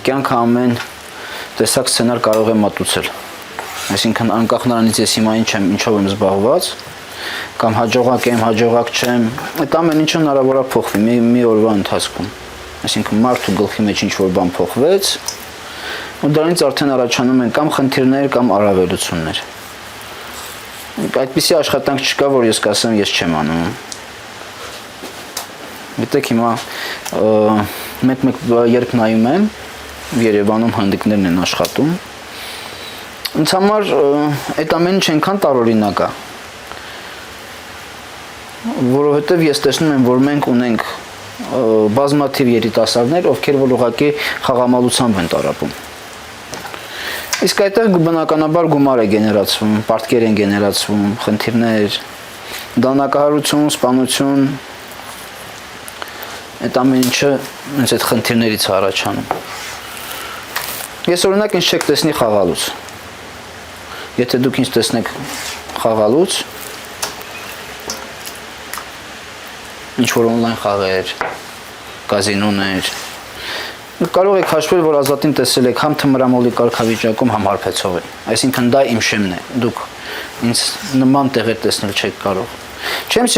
կյանքը ամեն տեսակ սցենար կարող է մատուցել։ Այսինքն անկախ նրանից ես հիմա ինչով եմ զբաղված, կամ հաջողակ եմ, հաջողակ չեմ, այդ ամեն ինչը հնարավոր է փոխվի մի օրվա ընթացքում։ Այսինքն մարդու գլխի մեջ ինչ-որ բան փոխվեց, ու դրանից արդեն առաջանում են կամ խնդիրներ, կամ առավելություններ։ Այդպիսի աշխատանք չկա, որ ես կասեմ, ես չեմ անում։ Գիտեք, հիմա մեկ երբ նայում եմ, Երևանում հանդիկներն են աշխատում, ինձ համար այդ ամեն ինչ այնքան տարօրինակ է, որովհետև ես տեսնում եմ, որ մենք ունենք բազմաթիվ երիտասարդներ, ովքեր որ ուղղակի խաղամալությամբ են տառապում։ Իսկ այդտեղ բնականաբար գումար է գեներացվում, պարտքեր են գեներացվում, խնդիրներ, դանակահարություն, սպանություն, այդ ամեն ինչը ինձ այդ խնդիրներից է առաջանում։ Ես օրինակ ինձ չեք տեսնի խաղալուց։ Եթե դուք ինձ տեսնեք խաղալուց, ինչ-որ օնլայն խաղեր, կազինոներ, կարող եք հաշվել, որ Ազատին տեսել եք համ թմրամոլի կարգավիճակում, համ հարբեցողի։ Այսինքն դա իմ շեմն է, դուք ինձ նման տեղեր տեսնել չեք կարող։ Չեմ